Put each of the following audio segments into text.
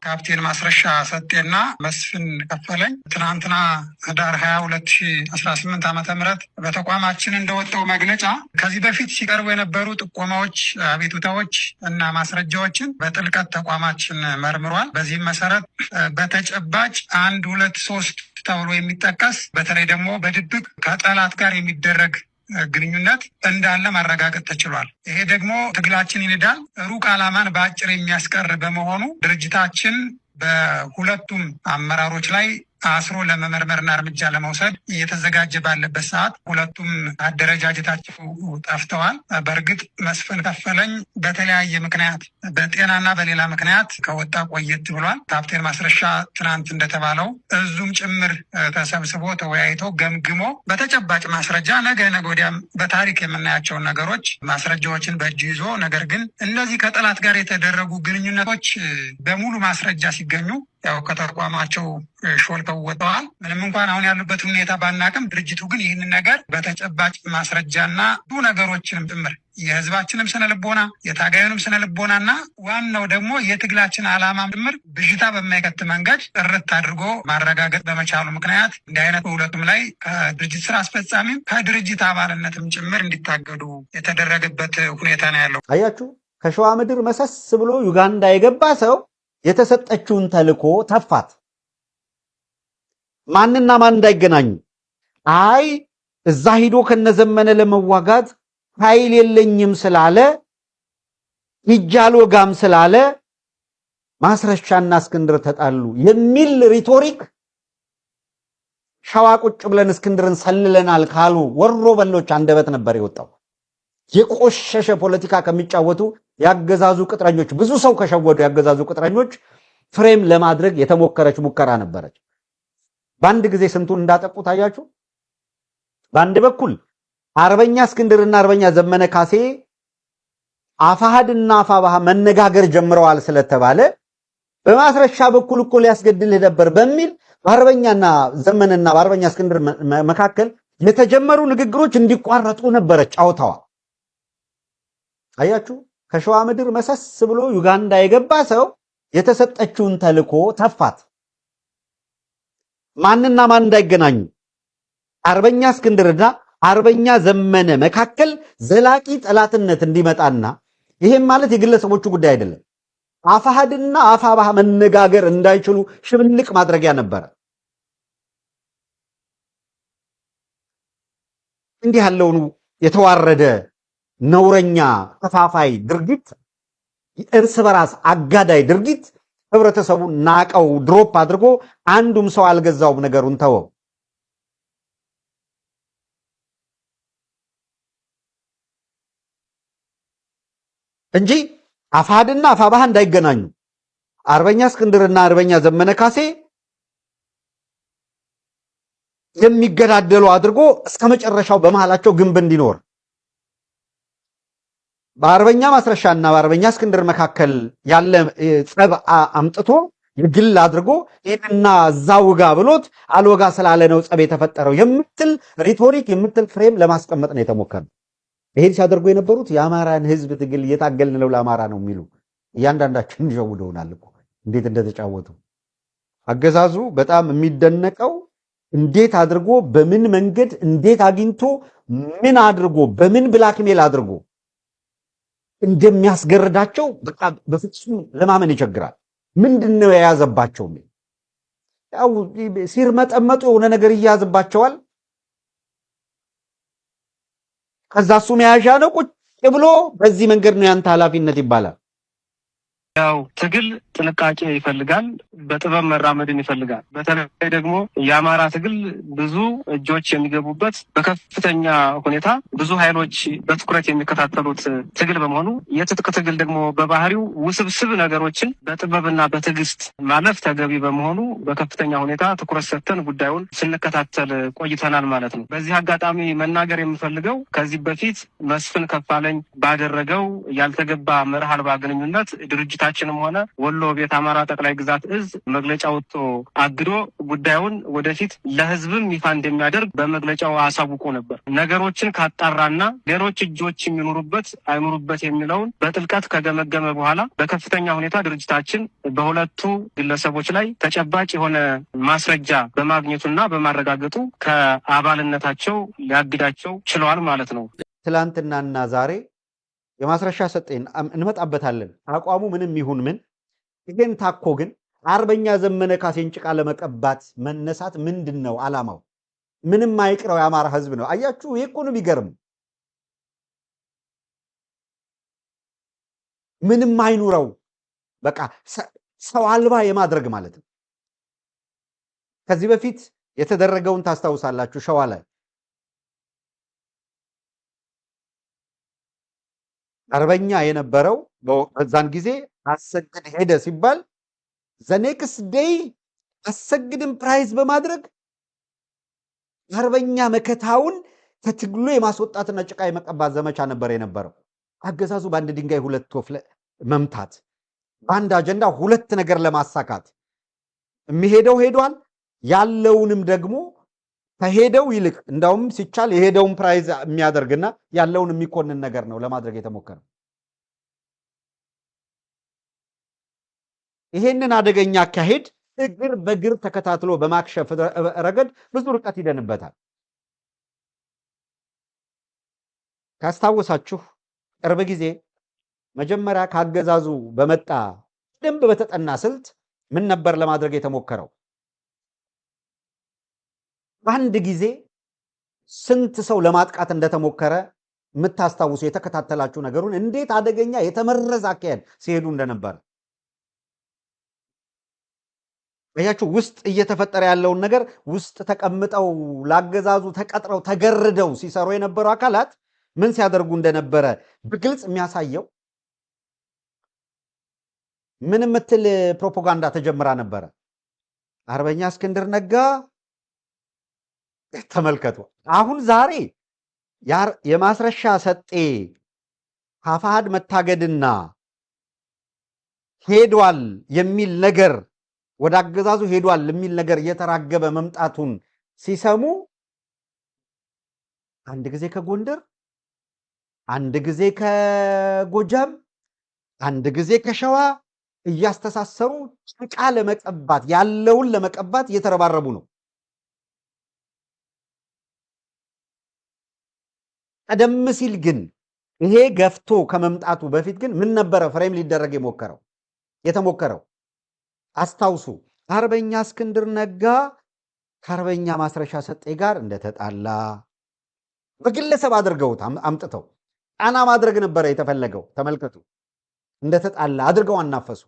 ካፕቴን ማስረሻ ሰጤና መስፍን ከፈለኝ ትናንትና ህዳር 22 2018 ዓ.ም በተቋማችን እንደወጣው መግለጫ ከዚህ በፊት ሲቀርቡ የነበሩ ጥቆማዎች፣ አቤቱታዎች እና ማስረጃዎችን በጥልቀት ተቋማችን መርምሯል። በዚህም መሰረት በተጨባጭ 1 2 3 ተብሎ የሚጠቀስ በተለይ ደግሞ በድብቅ ከጠላት ጋር የሚደረግ ግንኙነት እንዳለ ማረጋገጥ ተችሏል። ይሄ ደግሞ ትግላችን ይንዳል፣ ሩቅ ዓላማን በአጭር የሚያስቀር በመሆኑ ድርጅታችን በሁለቱም አመራሮች ላይ አስሮ ለመመርመርና እርምጃ ለመውሰድ እየተዘጋጀ ባለበት ሰዓት ሁለቱም አደረጃጀታቸው ጠፍተዋል። በእርግጥ መስፍን ከፈለኝ በተለያየ ምክንያት በጤናና በሌላ ምክንያት ከወጣ ቆየት ብሏል። ካፕቴን ማስረሻ ትናንት እንደተባለው እዙም ጭምር ተሰብስቦ ተወያይቶ ገምግሞ በተጨባጭ ማስረጃ ነገ ወዲያም በታሪክ የምናያቸውን ነገሮች ማስረጃዎችን በእጁ ይዞ ነገር ግን እነዚህ ከጠላት ጋር የተደረጉ ግንኙነቶች በሙሉ ማስረጃ ሲገኙ ያው ከተቋማቸው ሾልከው ወጥተዋል። ምንም እንኳን አሁን ያሉበት ሁኔታ ባናቅም ድርጅቱ ግን ይህንን ነገር በተጨባጭ ማስረጃና ብዙ ነገሮችንም ጭምር የህዝባችንም ስነልቦና የታጋዩንም ስነልቦናና ዋናው ደግሞ የትግላችን ዓላማ ጭምር ብዥታ በማይከት መንገድ ጥርት አድርጎ ማረጋገጥ በመቻሉ ምክንያት እንዲህ አይነት በሁለቱም ላይ ከድርጅት ስራ አስፈጻሚም ከድርጅት አባልነትም ጭምር እንዲታገዱ የተደረገበት ሁኔታ ነው ያለው። አያችሁ፣ ከሸዋ ምድር መሰስ ብሎ ዩጋንዳ የገባ ሰው የተሰጠችውን ተልኮ ተፋት። ማንና ማን እንዳይገናኙ አይ እዛ ሂዶ ከነዘመነ ለመዋጋት ኃይል የለኝም ስላለ ይጃሎጋም ስላለ ማስረሻና እስክንድር ተጣሉ የሚል ሪቶሪክ ሸዋ ቁጭ ብለን እስክንድርን ሰልለናል ካሉ ወሮ በሎች አንደበት ነበር የወጣው። የቆሸሸ ፖለቲካ ከሚጫወቱ ያገዛዙ ቅጥረኞች ብዙ ሰው ከሸወዱ ያገዛዙ ቅጥረኞች ፍሬም ለማድረግ የተሞከረች ሙከራ ነበረች። በአንድ ጊዜ ስንቱን እንዳጠቁ ታያችሁ። በአንድ በኩል አርበኛ እስክንድርና አርበኛ ዘመነ ካሴ አፋሃድና አፋባሃ መነጋገር ጀምረዋል ስለተባለ በማስረሻ በኩል እኮ ሊያስገድልህ ነበር በሚል በአርበኛና ዘመነና በአርበኛ እስክንድር መካከል የተጀመሩ ንግግሮች እንዲቋረጡ ነበረ ጫውታዋ። አያችሁ፣ ከሸዋ ምድር መሰስ ብሎ ዩጋንዳ የገባ ሰው የተሰጠችውን ተልኮ ተፋት። ማንና ማን እንዳይገናኙ አርበኛ እስክንድርና አርበኛ ዘመነ መካከል ዘላቂ ጠላትነት እንዲመጣና ይሄም ማለት የግለሰቦቹ ጉዳይ አይደለም፣ አፋሃድና አፋባህ መነጋገር እንዳይችሉ ሽብልቅ ማድረጊያ ነበረ። እንዲህ ያለውን የተዋረደ ነውረኛ ከፋፋይ ድርጊት እርስ በራስ አጋዳይ ድርጊት ህብረተሰቡ ናቀው ድሮፕ አድርጎ አንዱም ሰው አልገዛውም ነገሩን ተወው እንጂ አፋድና አፋባህ እንዳይገናኙ አርበኛ እስክንድርና አርበኛ ዘመነ ካሴ የሚገዳደሉ አድርጎ እስከ መጨረሻው በመሃላቸው ግንብ እንዲኖር በአርበኛ ማስረሻና በአርበኛ እስክንድር መካከል ያለ ጸብ አምጥቶ የግል አድርጎ ይሄንና ዛውጋ ብሎት አልወጋ ስላለ ነው ጸብ የተፈጠረው የምትል ሪቶሪክ የምትል ፍሬም ለማስቀመጥ ነው የተሞከረው። ይሄን ሲያደርጉ የነበሩት የአማራን ህዝብ ትግል እየታገልን ነው ለአማራ ነው የሚሉ እያንዳንዳችን ጀውደውናል እኮ እንዴት እንደተጫወቱ። አገዛዙ በጣም የሚደነቀው እንዴት አድርጎ በምን መንገድ እንዴት አግኝቶ ምን አድርጎ በምን ብላክሜል አድርጎ እንደሚያስገርዳቸው በቃ በፍጹም ለማመን ይቸግራል። ምንድነው የያዘባቸው? ያው ሲርመጠመጡ የሆነ ነገር ይያዝባቸዋል። ከዛ እሱ መያዣ ነው ቁጭ ብሎ በዚህ መንገድ ነው ያንተ ኃላፊነት ይባላል። ያው ትግል ጥንቃቄ ይፈልጋል፣ በጥበብ መራመድን ይፈልጋል። በተለይ ደግሞ የአማራ ትግል ብዙ እጆች የሚገቡበት በከፍተኛ ሁኔታ ብዙ ኃይሎች በትኩረት የሚከታተሉት ትግል በመሆኑ የትጥቅ ትግል ደግሞ በባህሪው ውስብስብ ነገሮችን በጥበብና በትዕግስት ማለፍ ተገቢ በመሆኑ በከፍተኛ ሁኔታ ትኩረት ሰጥተን ጉዳዩን ስንከታተል ቆይተናል ማለት ነው። በዚህ አጋጣሚ መናገር የምፈልገው ከዚህ በፊት መስፍን ከፋለኝ ባደረገው ያልተገባ መርህ አልባ ግንኙነት ድርጅታ ድርጅታችንም ሆነ ወሎ ቤት አማራ ጠቅላይ ግዛት እዝ መግለጫ ወጥቶ አግዶ ጉዳዩን ወደፊት ለህዝብም ይፋ እንደሚያደርግ በመግለጫው አሳውቆ ነበር። ነገሮችን ካጣራና ሌሎች እጆች የሚኖሩበት አይኖሩበት የሚለውን በጥልቀት ከገመገመ በኋላ በከፍተኛ ሁኔታ ድርጅታችን በሁለቱ ግለሰቦች ላይ ተጨባጭ የሆነ ማስረጃ በማግኘቱና በማረጋገጡ ከአባልነታቸው ሊያግዳቸው ችለዋል ማለት ነው። ትላንትናና ዛሬ የማስረሻ ሰጤን እንመጣበታለን። አቋሙ ምንም ይሁን ምን ይሄን ታኮ ግን አርበኛ ዘመነ ካሴን ጭቃ ለመቀባት መነሳት ምንድን ነው ዓላማው? ምንም አይቅረው የአማራ ህዝብ ነው። አያችሁ፣ ይሄ እኮ ነው የሚገርም። ምንም አይኑረው፣ በቃ ሰው አልባ የማድረግ ማለት ነው። ከዚህ በፊት የተደረገውን ታስታውሳላችሁ። ሸዋ ላይ አርበኛ የነበረው በዛን ጊዜ አሰግድ ሄደ ሲባል ዘኔክስ ዴይ አሰግድን ፕራይዝ በማድረግ አርበኛ መከታውን ከትግሉ የማስወጣትና ጭቃ የመቀባት ዘመቻ ነበር የነበረው። አገዛዙ በአንድ ድንጋይ ሁለት ወፍ መምታት፣ በአንድ አጀንዳ ሁለት ነገር ለማሳካት የሚሄደው ሄዷል። ያለውንም ደግሞ ከሄደው ይልቅ እንዳውም ሲቻል የሄደውን ፕራይዝ የሚያደርግና ያለውን የሚኮንን ነገር ነው ለማድረግ የተሞከረው። ይሄንን አደገኛ አካሄድ እግር በእግር ተከታትሎ በማክሸፍ ረገድ ብዙ ርቀት ይደንበታል። ካስታወሳችሁ ቅርብ ጊዜ መጀመሪያ ካገዛዙ በመጣ ደንብ በተጠና ስልት ምን ነበር ለማድረግ የተሞከረው? በአንድ ጊዜ ስንት ሰው ለማጥቃት እንደተሞከረ የምታስታውሱ የተከታተላችሁ ነገሩን እንዴት አደገኛ የተመረዘ አካሄድ ሲሄዱ እንደነበረ አያችሁ። ውስጥ እየተፈጠረ ያለውን ነገር ውስጥ ተቀምጠው ላገዛዙ ተቀጥረው ተገርደው ሲሰሩ የነበሩ አካላት ምን ሲያደርጉ እንደነበረ በግልጽ የሚያሳየው ምን ምትል ፕሮፓጋንዳ ተጀምራ ነበረ። አርበኛ እስክንድር ነጋ ተመልከቱ። አሁን ዛሬ የማስረሻ ሰጤ ከአፋሕድ መታገድና ሄዷል የሚል ነገር ወደ አገዛዙ ሄዷል የሚል ነገር እየተራገበ መምጣቱን ሲሰሙ አንድ ጊዜ ከጎንደር፣ አንድ ጊዜ ከጎጃም፣ አንድ ጊዜ ከሸዋ እያስተሳሰሩ ጭቃ ለመቀባት ያለውን ለመቀባት እየተረባረቡ ነው። ቀደም ሲል ግን ይሄ ገፍቶ ከመምጣቱ በፊት ግን ምን ነበረ ፍሬም ሊደረግ የተሞከረው? አስታውሱ። አርበኛ እስክንድር ነጋ ከአርበኛ ማስረሻ ሰጤ ጋር እንደተጣላ በግለሰብ አድርገውት አምጥተው ጫና ማድረግ ነበረ የተፈለገው። ተመልከቱ፣ እንደተጣላ አድርገው አናፈሱ።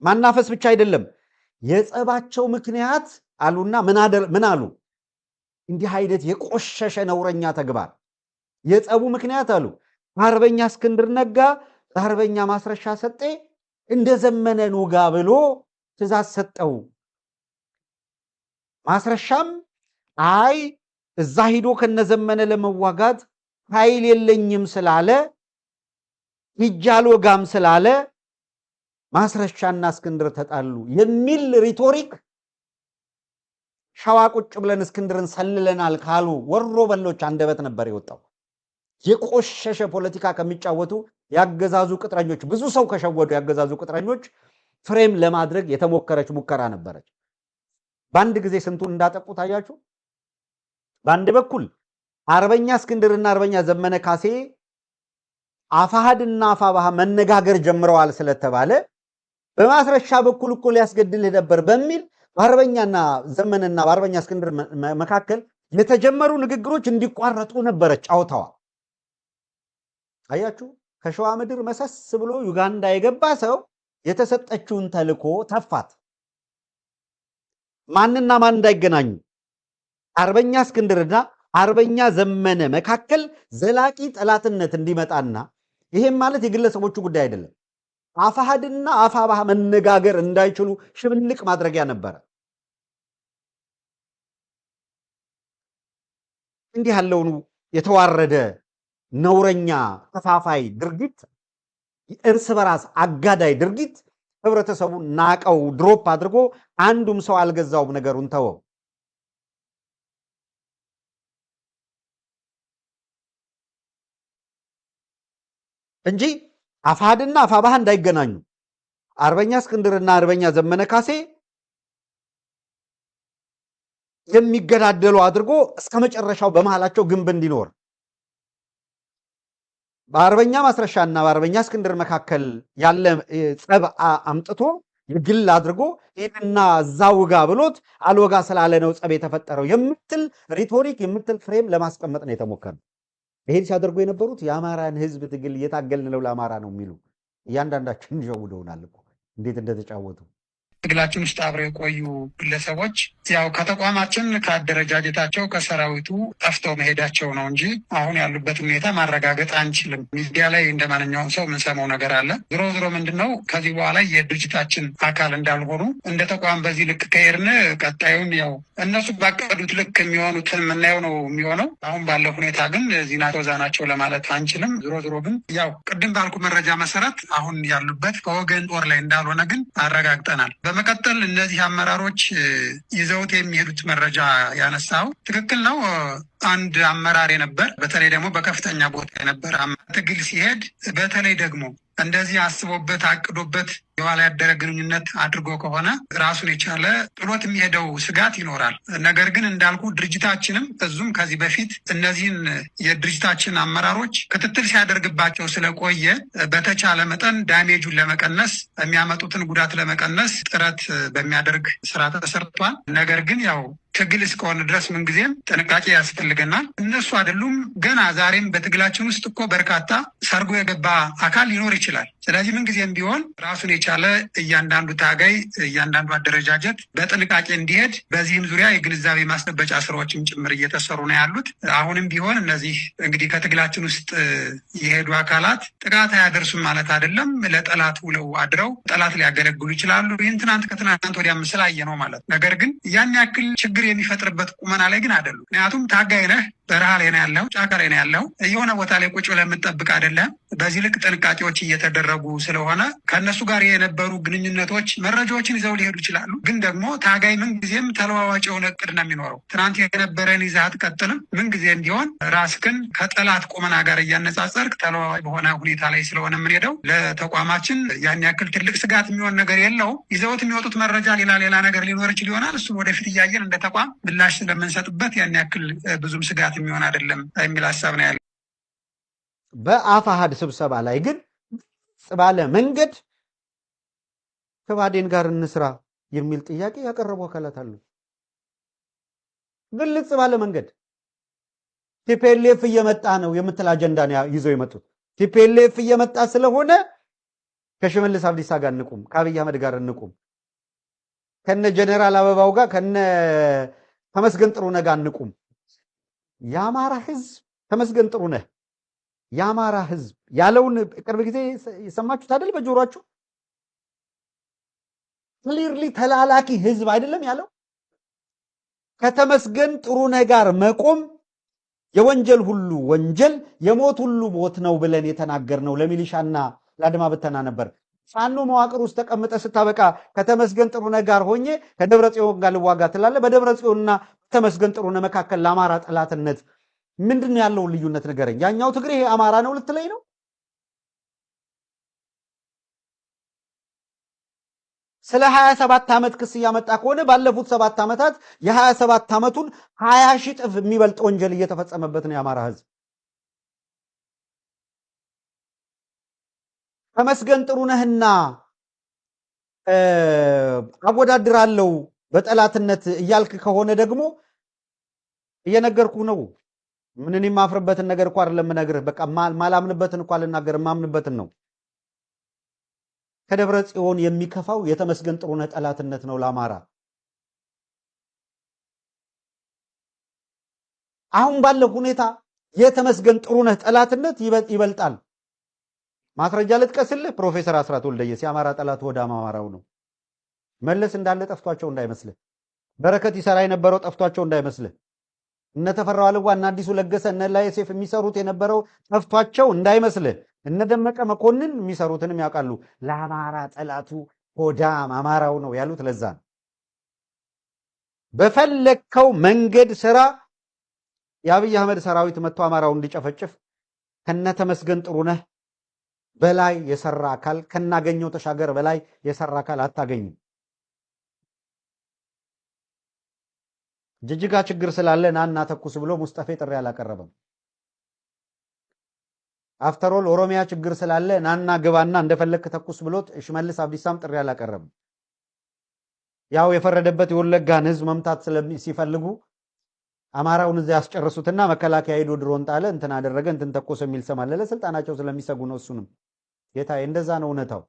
ማናፈስ ብቻ አይደለም፣ የጸባቸው ምክንያት አሉና ምን አሉ? እንዲህ አይነት የቆሸሸ ነውረኛ ተግባር የጸቡ ምክንያት አሉ አርበኛ እስክንድር ነጋ አርበኛ ማስረሻ ሰጤ እንደ ዘመነ ኑጋ ብሎ ትእዛዝ ሰጠው። ማስረሻም አይ እዛ ሂዶ ከነዘመነ ለመዋጋት ኃይል የለኝም ስላለ ይጃሎጋም ስላለ ማስረሻና እስክንድር ተጣሉ የሚል ሪቶሪክ ሸዋ ቁጭ ብለን እስክንድርን ሰልለናል ካሉ ወሮ በሎች አንደበት ነበር የወጣው። የቆሸሸ ፖለቲካ ከሚጫወቱ ያገዛዙ ቅጥረኞች፣ ብዙ ሰው ከሸወዱ ያገዛዙ ቅጥረኞች ፍሬም ለማድረግ የተሞከረች ሙከራ ነበረች። በአንድ ጊዜ ስንቱን እንዳጠቁ ታያችሁ። በአንድ በኩል አርበኛ እስክንድርና አርበኛ ዘመነ ካሴ አፋሕድና አፋብኃ መነጋገር ጀምረዋል ስለተባለ በማስረሻ በኩል እኮ ሊያስገድልህ ነበር በሚል በአርበኛና ዘመነና በአርበኛ እስክንድር መካከል የተጀመሩ ንግግሮች እንዲቋረጡ ነበረ ጫውታዋ። አያችሁ፣ ከሸዋ ምድር መሰስ ብሎ ዩጋንዳ የገባ ሰው የተሰጠችውን ተልኮ ተፋት። ማንና ማን እንዳይገናኙ አርበኛ እስክንድርና አርበኛ ዘመነ መካከል ዘላቂ ጠላትነት እንዲመጣና ይሄም ማለት የግለሰቦቹ ጉዳይ አይደለም፣ አፋሕድና አፋብኃ መነጋገር እንዳይችሉ ሽብልቅ ማድረጊያ ነበረ። እንዲህ ያለውን የተዋረደ ነውረኛ ከፋፋይ ድርጊት እርስ በራስ አጋዳይ ድርጊት ህብረተሰቡ ናቀው፣ ድሮፕ አድርጎ አንዱም ሰው አልገዛውም፣ ነገሩን ተወው እንጂ አፋሕድና አፋብኃ እንዳይገናኙ አርበኛ እስክንድርና አርበኛ ዘመነ ካሴ የሚገዳደሉ አድርጎ እስከ መጨረሻው በመሃላቸው ግንብ እንዲኖር በአርበኛ ማስረሻና በአርበኛ እስክንድር መካከል ያለ ጸብ አምጥቶ የግል አድርጎ ይህንና እዛውጋ ብሎት አልወጋ ስላለ ነው ጸብ የተፈጠረው የምትል ሪቶሪክ የምትል ፍሬም ለማስቀመጥ ነው የተሞከረው። ይሄን ሲያደርጉ የነበሩት የአማራን ህዝብ ትግል እየታገልን ነው ለአማራ ነው የሚሉ እያንዳንዳችን ሸውደውናል እኮ እንዴት እንደተጫወቱ። ትግላችን ውስጥ አብረው የቆዩ ግለሰቦች ያው ከተቋማችን ከአደረጃጀታቸው ከሰራዊቱ ጠፍተው መሄዳቸው ነው እንጂ አሁን ያሉበት ሁኔታ ማረጋገጥ አንችልም። ሚዲያ ላይ እንደ ማንኛውም ሰው የምንሰማው ነገር አለ። ዞሮ ዞሮ ምንድነው ከዚህ በኋላ የድርጅታችን አካል እንዳልሆኑ እንደ ተቋም በዚህ ልክ ከሄድን ቀጣዩን ያው እነሱ ባቀዱት ልክ የሚሆኑትን የምናየው ነው የሚሆነው። አሁን ባለው ሁኔታ ግን እዚህ ናቸው እዛ ናቸው ለማለት አንችልም። ዞሮ ዞሮ ግን ያው ቅድም ባልኩ መረጃ መሰረት አሁን ያሉበት ከወገን ጦር ላይ እንዳልሆነ ግን አረጋግጠናል። በመቀጠል እነዚህ አመራሮች ይዘውት የሚሄዱት መረጃ ያነሳው ትክክል ነው። አንድ አመራር የነበር በተለይ ደግሞ በከፍተኛ ቦታ የነበር ትግል ሲሄድ በተለይ ደግሞ እንደዚህ አስቦበት አቅዶበት የኋላ ያደረ ግንኙነት አድርጎ ከሆነ ራሱን የቻለ ጥሎት የሚሄደው ስጋት ይኖራል። ነገር ግን እንዳልኩ ድርጅታችንም እዙም ከዚህ በፊት እነዚህን የድርጅታችን አመራሮች ክትትል ሲያደርግባቸው ስለቆየ በተቻለ መጠን ዳሜጁን ለመቀነስ የሚያመጡትን ጉዳት ለመቀነስ ጥረት በሚያደርግ ስራ ተሰርቷል። ነገር ግን ያው ትግል እስከሆነ ድረስ ምንጊዜም ጥንቃቄ ያስፈልገናል። እነሱ አይደሉም ገና ዛሬም በትግላችን ውስጥ እኮ በርካታ ሰርጎ የገባ አካል ሊኖር ይችላል። ስለዚህ ምንጊዜም ቢሆን ራሱን የቻለ እያንዳንዱ ታጋይ እያንዳንዱ አደረጃጀት በጥንቃቄ እንዲሄድ በዚህም ዙሪያ የግንዛቤ ማስጨበጫ ስራዎችም ጭምር እየተሰሩ ነው ያሉት። አሁንም ቢሆን እነዚህ እንግዲህ ከትግላችን ውስጥ የሄዱ አካላት ጥቃት አያደርሱም ማለት አይደለም። ለጠላት ውለው አድረው ጠላት ሊያገለግሉ ይችላሉ። ይህን ትናንት ከትናንት ወዲያ ስላየ ነው ማለት። ነገር ግን ያን ያክል ችግር የሚፈጥርበት ቁመና ላይ ግን አይደሉም። ምክንያቱም ታጋይ ነህ፣ በረሃ ላይ ነው ያለው፣ ጫካ ላይ ነው ያለው፣ የሆነ ቦታ ላይ ቁጭ ብለህ የምትጠብቅ አይደለም። በዚህ ልክ ጥንቃቄዎች እየተደረጉ ስለሆነ ከእነሱ ጋር የነበሩ ግንኙነቶች መረጃዎችን ይዘው ሊሄዱ ይችላሉ። ግን ደግሞ ታጋይ ምንጊዜም ተለዋዋጭ የሆነ እቅድ ነው የሚኖረው። ትናንት የነበረን ይዘህ አትቀጥልም። ምንጊዜም ቢሆን ራስክን ከጠላት ቁመና ጋር እያነጻጸርክ ተለዋዋጭ በሆነ ሁኔታ ላይ ስለሆነ የምንሄደው ለተቋማችን ያን ያክል ትልቅ ስጋት የሚሆን ነገር የለውም። ይዘውት የሚወጡት መረጃ ሌላ ነገር ሊኖር ይችል ይሆናል። እሱን ወደፊት እያየን እንደ ተቋም ምላሽ ስለምንሰጥበት ያን ያክል ብዙም ስጋት የሚሆን አይደለም የሚል ሀሳብ ነው ያለ። በአፋሕድ ስብሰባ ላይ ግን ባለ መንገድ ከባዴን ጋር እንስራ የሚል ጥያቄ ያቀረቡ አካላት አሉ። ግልጽ ባለ መንገድ ቲፒኤልኤፍ እየመጣ ነው የምትል አጀንዳ ይዘው የመጡት ቲፒኤልኤፍ እየመጣ ስለሆነ ከሽመልስ አብዲሳ ጋር እንቁም፣ ከአብይ አህመድ ጋር እንቁም፣ ከነ ጀነራል አበባው ጋር ከነ ተመስገን ጥሩነህ ጋር እንቁም። የአማራ ህዝብ ተመስገን ጥሩነህ የአማራ ህዝብ ያለውን ቅርብ ጊዜ የሰማችሁት አይደል? በጆሮአችሁ ክሊርሊ ተላላኪ ህዝብ አይደለም ያለው። ከተመስገን ጥሩነህ ጋር መቆም የወንጀል ሁሉ ወንጀል የሞት ሁሉ ሞት ነው ብለን የተናገርነው ለሚሊሻና ለአድማ ብተና ነበር። ፋኖ መዋቅር ውስጥ ተቀምጠ ስታበቃ ከተመስገን ጥሩነህ ጋር ሆኜ ከደብረጽዮን ጋር ልዋጋ ትላለህ። በደብረጽዮንና ተመስገን ጥሩነህ መካከል ለአማራ ጠላትነት ምንድን ነው ያለው ልዩነት ንገረኝ። ያኛው ትግሬ ይሄ አማራ ነው ልትለኝ ነው? ስለ 27 ዓመት ክስ እያመጣ ከሆነ ባለፉት 7 ዓመታት የ27 ዓመቱን 20 ሺህ እጥፍ የሚበልጥ ወንጀል እየተፈጸመበት ነው የአማራ ህዝብ። ተመስገን ጥሩነህና አወዳድራለሁ በጠላትነት እያልክ ከሆነ ደግሞ እየነገርኩ ነው። ምን የማፍርበትን ነገር እንኳን አይደለም የምነግርህ። በቃ ማላምንበትን እንኳን ልናገር የማምንበትን ነው። ከደብረ ጽዮን የሚከፋው የተመስገን ጥሩነህ ጠላትነት ነው ለአማራ። አሁን ባለው ሁኔታ የተመስገን ጥሩነህ ጠላትነት ይበልጣል። ማስረጃ ልጥቀስልህ። ፕሮፌሰር አስራት ወልደየስ የአማራ ጠላት ወደ አማራው ነው። መለስ እንዳለ ጠፍቷቸው እንዳይመስልህ። በረከት ይሰራ የነበረው ጠፍቷቸው እንዳይመስልህ። እነ ተፈራው አልዋ እና አዲሱ ለገሰ እነ ላይሴፍ የሚሰሩት የነበረው ጠፍቷቸው እንዳይመስልህ። እነደመቀ መኮንን የሚሰሩትንም ያውቃሉ። ለአማራ ጠላቱ ሆዳም አማራው ነው ያሉት ለዛ ነው። በፈለከው መንገድ ስራ የአብይ አህመድ ሰራዊት መጥቶ አማራው እንዲጨፈጭፍ ከነተመስገን ጥሩነህ በላይ የሰራ አካል ከናገኘው ተሻገር በላይ የሰራ አካል አታገኝም። ጅጅጋ ችግር ስላለ ናና ተኩስ ብሎ ሙስጠፌ ጥሪ አላቀረበም። አፍተሮል ኦሮሚያ ችግር ስላለ ናና ግባና እንደፈለክ ተኩስ ብሎት ሽመልስ አብዲሳም ጥሪ አላቀረበም። ያው የፈረደበት የወለጋን ህዝብ መምታት ሲፈልጉ አማራውን እዚያ ያስጨርሱትና መከላከያ ሄዶ ድሮን ጣለ እንትን አደረገ እንትን ተኮሰ የሚል ሰማለ። ለስልጣናቸው ስለሚሰጉ ነው። እሱንም ጌታዬ እንደዛ ነው እውነታው።